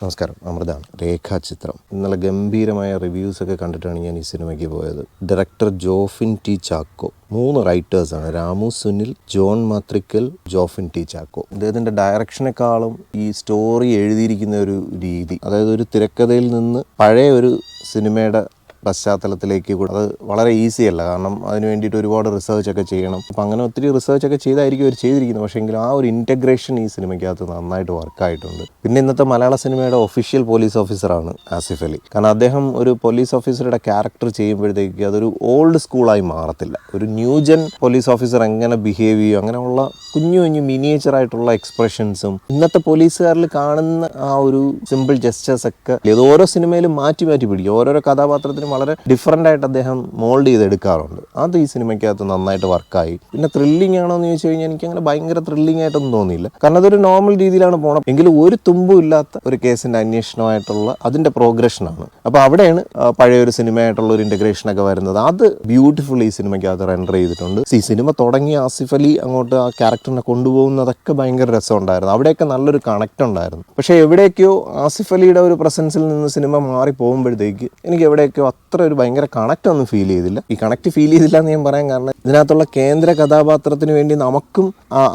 നമസ്കാരം, അമൃതാണ്. രേഖാചിത്രം ഇന്നലെ ഗംഭീരമായ റിവ്യൂസൊക്കെ കണ്ടിട്ടാണ് ഞാൻ ഈ സിനിമയ്ക്ക് പോയത്. Director Jofin T Chacko. 3 റൈറ്റേഴ്സാണ്: രാമു സുനിൽ, ജോൺ മാത്രിക്കൽ, ജോഫിൻ ടി ചാക്കോ. അദ്ദേഹത്തിൻ്റെ ഡയറക്ഷനേക്കാളും ഈ സ്റ്റോറി എഴുതിയിരിക്കുന്ന ഒരു രീതി, അതായത് ഒരു തിരക്കഥയിൽ നിന്ന് പഴയ ഒരു സിനിമയുടെ പശ്ചാത്തലത്തിലേക്ക് കൂടെ, അത് വളരെ ഈസി അല്ല. കാരണം അതിന് വേണ്ടിയിട്ട് ഒരുപാട് റിസർച്ചൊക്കെ ചെയ്യണം. അപ്പം അങ്ങനെ ഒത്തിരി റിസർച്ചൊക്കെ ചെയ്തായിരിക്കും അവർ ചെയ്തിരിക്കുന്നത്. പക്ഷേ എങ്കിലും ആ ഒരു ഇൻറ്റഗ്രേഷൻ ഈ സിനിമയ്ക്കകത്ത് നന്നായിട്ട് വർക്കായിട്ടുണ്ട്. പിന്നെ ഇന്നത്തെ മലയാള സിനിമയുടെ ഒഫീഷ്യൽ പോലീസ് ഓഫീസറാണ് ആസിഫ് അലി. കാരണം അദ്ദേഹം ഒരു പോലീസ് ഓഫീസറുടെ ക്യാരക്ടർ ചെയ്യുമ്പോഴത്തേക്ക് അതൊരു ഓൾഡ് സ്കൂളായി മാറത്തില്ല. ഒരു ന്യൂജൻ പോലീസ് ഓഫീസർ എങ്ങനെ ബിഹേവ് ചെയ്യും, അങ്ങനെയുള്ള കുഞ്ഞു കുഞ്ഞു മിനിയേച്ചറായിട്ടുള്ള എക്സ്പ്രഷൻസും ഇന്നത്തെ പോലീസുകാരിൽ കാണുന്ന ആ ഒരു സിമ്പിൾ ജസ്റ്റേഴ്സൊക്കെ ഇത് ഓരോ സിനിമയിലും മാറ്റി മാറ്റി പിടിക്കും. ഓരോരോ കഥാപാത്രത്തിനും വളരെ ഡിഫറൻ്റ് ആയിട്ട് അദ്ദേഹം മോൾഡ് ചെയ്തെടുക്കാറുണ്ട്. അത് ഈ സിനിമയ്ക്കകത്ത് നന്നായിട്ട് വർക്കായി. പിന്നെ ത്രില്ലിംഗ് ആണോ എന്ന് ചോദിച്ചു കഴിഞ്ഞാൽ എനിക്കങ്ങനെ ഭയങ്കര ത്രില്ലിംഗ് ആയിട്ടൊന്നും തോന്നിയില്ല. കാരണം അതൊരു നോർമൽ രീതിയിലാണ് പോകണം. എങ്കിലും ഒരു തുമ്പും ഇല്ലാത്ത ഒരു കേസിൻ്റെ അന്വേഷണമായിട്ടുള്ള അതിൻ്റെ പ്രോഗ്രഷനാണ്. അപ്പോൾ അവിടെയാണ് പഴയൊരു സിനിമയായിട്ടുള്ള ഒരു ഇൻ്റഗ്രേഷനൊക്കെ വരുന്നത്. അത് ബ്യൂട്ടിഫുൾ ഈ സിനിമയ്ക്കകത്ത് റെൻഡർ ചെയ്തിട്ടുണ്ട്. ഈ സിനിമ തുടങ്ങി ആസിഫ് അലി അങ്ങോട്ട് ആ ക്യാരക്ടറിനെ കൊണ്ടുപോകുന്നതൊക്കെ ഭയങ്കര രസമുണ്ടായിരുന്നു. അവിടെയൊക്കെ നല്ലൊരു കണക്റ്റ് ഉണ്ടായിരുന്നു. പക്ഷേ എവിടേക്കോ ആസിഫ് അലിയുടെ ഒരു പ്രസൻസിൽ നിന്ന് സിനിമ മാറി പോകുമ്പോഴത്തേക്ക് എനിക്ക് എവിടെയൊക്കെയോ അത്ര ഒരു ഭയങ്കര കണക്റ്റ് ഒന്നും ഫീൽ ചെയ്തില്ല. ഈ കണക്റ്റ് ഫീൽ ചെയ്തില്ല എന്ന് ഞാൻ പറയാൻ കാരണം, ഇതിനകത്തുള്ള കേന്ദ്ര കഥാപാത്രത്തിന് വേണ്ടി നമുക്കും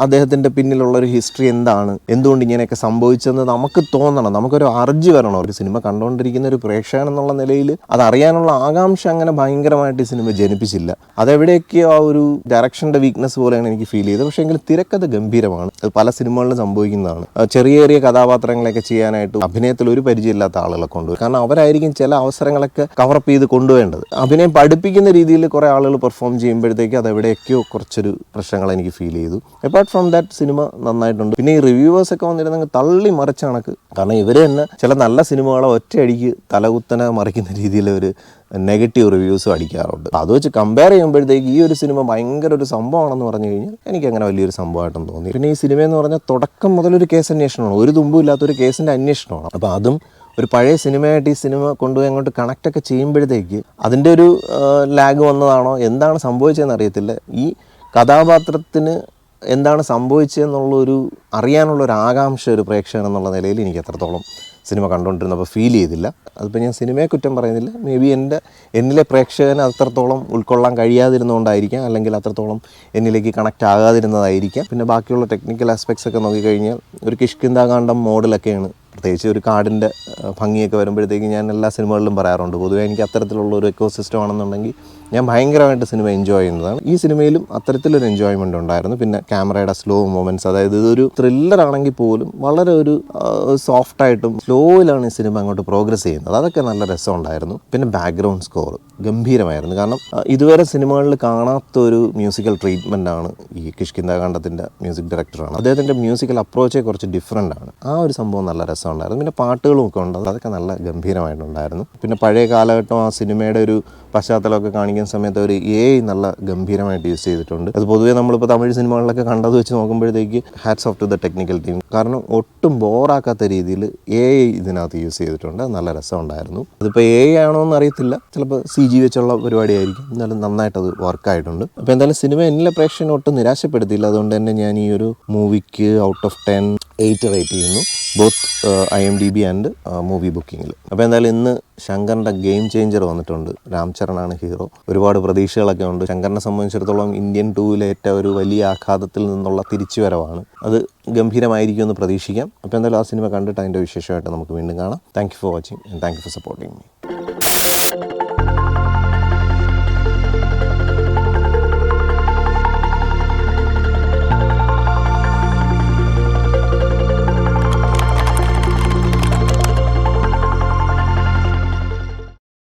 അദ്ദേഹത്തിൻ്റെ പിന്നിലുള്ള ഒരു ഹിസ്റ്ററി എന്താണ്, എന്തുകൊണ്ട് ഇങ്ങനെയൊക്കെ സംഭവിച്ചെന്ന് നമുക്ക് തോന്നണം. നമുക്കൊരു അർജി വരണം. ഒരു സിനിമ കണ്ടുകൊണ്ടിരിക്കുന്ന ഒരു പ്രേക്ഷകൻ എന്നുള്ള നിലയിൽ അതറിയാനുള്ള ആകാംക്ഷ അങ്ങനെ ഭയങ്കരമായിട്ട് ഈ സിനിമ ജനിപ്പിച്ചില്ല. അതെവിടെയൊക്കെയോ ആ ഒരു ഡയറക്ഷൻ്റെ വീക്ക്നെസ് പോലെയാണ് എനിക്ക് ഫീൽ ചെയ്തത്. പക്ഷേ എങ്കിൽ തിരക്കഥ ഗംഭീരമാണ്. അത് പല സിനിമകളിലും സംഭവിക്കുന്നതാണ്. ചെറിയ ചെറിയ കഥാപാത്രങ്ങളൊക്കെ ചെയ്യാനായിട്ട് അഭിനയത്തിൽ ഒരു പരിചയമില്ലാത്ത ആളുകളെ കൊണ്ടുവരും. കാരണം അവരായിരിക്കും ചില അവസരങ്ങളൊക്കെ കവറപ്പ് ചെയ്ത് കൊണ്ടുവേണ്ടത്. അഭിനയം പഠിപ്പിക്കുന്ന രീതിയിൽ കുറേ ആളുകൾ പെർഫോം ചെയ്യുമ്പോഴത്തേക്ക് അതെവിടെയൊക്കെയോ കുറച്ചൊരു പ്രശ്നങ്ങൾ എനിക്ക് ഫീൽ ചെയ്തു. അപ്പാർട്ട് ഫ്രം ദാറ്റ് സിനിമ നന്നായിട്ടുണ്ട്. പിന്നെ ഈ റിവ്യൂവേഴ്സൊക്കെ വന്നിരുന്നെങ്കിൽ തള്ളി മറിച്ച കണക്ക്. കാരണം ഇവർ തന്നെ ചില നല്ല സിനിമകളെ ഒറ്റയടിക്ക് തലകുത്തനെ മറിക്കുന്ന രീതിയിൽ ഒരു നെഗറ്റീവ് റിവ്യൂസും അടിക്കാറുണ്ട്. അത് വെച്ച് കമ്പയർ ചെയ്യുമ്പോഴത്തേക്ക് ഈ ഒരു സിനിമ ഭയങ്കര ഒരു സംഭവമാണെന്ന് പറഞ്ഞു കഴിഞ്ഞാൽ എനിക്കങ്ങനെ വലിയൊരു സംഭവമായിട്ടൊന്നും തോന്നി. പിന്നെ ഈ സിനിമയെന്ന് പറഞ്ഞാൽ തുടക്കം മുതലൊരു കേസ് അന്വേഷണമാണ്. ഒരു തുമ്പും ഇല്ലാത്തൊരു കേസിൻ്റെ അന്വേഷണമാണ്. അപ്പോൾ അതും ഒരു പഴയ സിനിമയായിട്ട് ഈ സിനിമ കൊണ്ടുപോയി അങ്ങോട്ട് കണക്റ്റൊക്കെ ചെയ്യുമ്പോഴത്തേക്ക് അതിൻ്റെ ഒരു ലാഗ് വന്നതാണോ, എന്താണ് സംഭവിച്ചതെന്ന് അറിയത്തില്ല. ഈ കഥാപാത്രത്തിന് എന്താണ് സംഭവിച്ചതെന്നുള്ളൊരു അറിയാനുള്ളൊരു ആകാംക്ഷ ഒരു പ്രേക്ഷകൻ എന്നുള്ള നിലയിൽ എനിക്ക് എത്രത്തോളം സിനിമ കണ്ടുകൊണ്ടിരുന്നപ്പോൾ ഫീൽ ചെയ്തില്ല. അതിപ്പോൾ ഞാൻ സിനിമയെ കുറ്റം പറയുന്നില്ല. മേ ബി എന്നിലെ പ്രേക്ഷകന് അത്രത്തോളം ഉൾക്കൊള്ളാൻ കഴിയാതിരുന്നതുകൊണ്ടായിരിക്കാം, അല്ലെങ്കിൽ അത്രത്തോളം എന്നിലേക്ക് കണക്റ്റ് ആകാതിരുന്നതായിരിക്കാം. പിന്നെ ബാക്കിയുള്ള ടെക്നിക്കൽ ആസ്പെക്ട്സ് ഒക്കെ നോക്കിക്കഴിഞ്ഞാൽ ഒരു കിഷ്കിന്ധാകാന്ഡം മോഡലൊക്കെയാണ്. പ്രത്യേകിച്ച് ഒരു കാടിൻ്റെ ഭംഗിയൊക്കെ വരുമ്പോഴത്തേക്ക് ഞാൻ എല്ലാ സിനിമകളിലും പറയാറുണ്ട്, പൊതുവേ എനിക്ക് അത്തരത്തിലുള്ള ഒരു എക്കോസിസ്റ്റം ആണെന്നുണ്ടെങ്കിൽ ഞാൻ ഭയങ്കരമായിട്ട് സിനിമ എൻജോയ് ചെയ്യുന്നതാണ്. ഈ സിനിമയിലും അത്തരത്തിലൊരു എൻജോയ്മെൻ്റ് ഉണ്ടായിരുന്നു. പിന്നെ ക്യാമറയുടെ സ്ലോ മൊമെൻറ്റ്സ്, അതായത് ഇതൊരു ത്രില്ലർ ആണെങ്കിൽ പോലും വളരെ ഒരു സോഫ്റ്റായിട്ടും സ്ലോയിലാണ് ഈ സിനിമ അങ്ങോട്ട് പ്രോഗ്രസ് ചെയ്യുന്നത്. അതൊക്കെ നല്ല രസമുണ്ടായിരുന്നു. പിന്നെ ബാക്ക്ഗ്രൗണ്ട് സ്കോർ ഗംഭീരമായിരുന്നു. കാരണം ഇതുവരെ സിനിമകളിൽ കാണാത്തൊരു മ്യൂസിക്കൽ ട്രീറ്റ്മെൻറ്റാണ് ഈ കിഷ്കിന്ധാകാന്ഡത്തിൻ്റെ മ്യൂസിക് ഡയറക്ടറാണ്. അദ്ദേഹത്തിൻ്റെ മ്യൂസിക്കൽ അപ്രോച്ചേ കുറച്ച് ഡിഫറൻ്റ് ആണ്. ആ ഒരു സംഭവം നല്ല രസമുണ്ടായിരുന്നു. പിന്നെ പാട്ടുകളും ഒക്കെ ഉണ്ട്, അതൊക്കെ നല്ല ഗംഭീരമായിട്ടുണ്ടായിരുന്നു. പിന്നെ പഴയ കാലഘട്ടം ആ സിനിമയുടെ ഒരു പശ്ചാത്തലമൊക്കെ കാണിക്കുന്ന സമയത്ത് ഒരു നല്ല ഗംഭീരമായിട്ട് യൂസ് ചെയ്തിട്ടുണ്ട്. അത് പൊതുവേ നമ്മളിപ്പോൾ തമിഴ് സിനിമകളിലൊക്കെ കണ്ടത് വെച്ച് നോക്കുമ്പോഴത്തേക്ക് hats of two the technical team. കാരണം ഒട്ടും ബോറാക്കാത്ത രീതിയിൽ ഇതിനകത്ത് യൂസ് ചെയ്തിട്ടുണ്ട്. നല്ല രസമുണ്ടായിരുന്നു. അതിപ്പോൾ ആണോ എന്ന് അറിയത്തില്ല, ചിലപ്പോൾ CG വെച്ചുള്ള പരിപാടിയായിരിക്കും. എന്നാലും നന്നായിട്ടത് വർക്കായിട്ടുണ്ട്. അപ്പോൾ എന്തായാലും സിനിമ എന്നിലെ പ്രേക്ഷകനെ ഒട്ടും നിരാശപ്പെടുത്തിയില്ല. അതുകൊണ്ട് തന്നെ ഞാൻ ഈ ഒരു മൂവിക്ക് ഔട്ട് ഓഫ് 10 8 റേറ്റ് ചെയ്യുന്നു, ബോത്ത് IMDb ആൻഡ് മൂവി ബുക്കിങ്ങിൽ. അപ്പോൾ എന്തായാലും ഇന്ന് ശങ്കറിൻ്റെ ഗെയിം ചേഞ്ചർ വന്നിട്ടുണ്ട്. രാം ചരണാണ് ഹീറോ. ഒരുപാട് പ്രതീക്ഷകളൊക്കെ ഉണ്ട്. ശങ്കറിനെ സംബന്ധിച്ചിടത്തോളം ഇന്ത്യൻ 2 ഏറ്റവും ഒരു വലിയ ആഘാതത്തിൽ നിന്നുള്ള തിരിച്ചുവരവാണ്. അത് ഗംഭീരമായിരിക്കുമെന്ന് പ്രതീക്ഷിക്കാം. അപ്പോൾ എന്തായാലും ആ സിനിമ കണ്ടിട്ട് അതിൻ്റെ വിശേഷമായിട്ട് നമുക്ക് വീണ്ടും കാണാം. Thank you for watching and thank you for supporting me.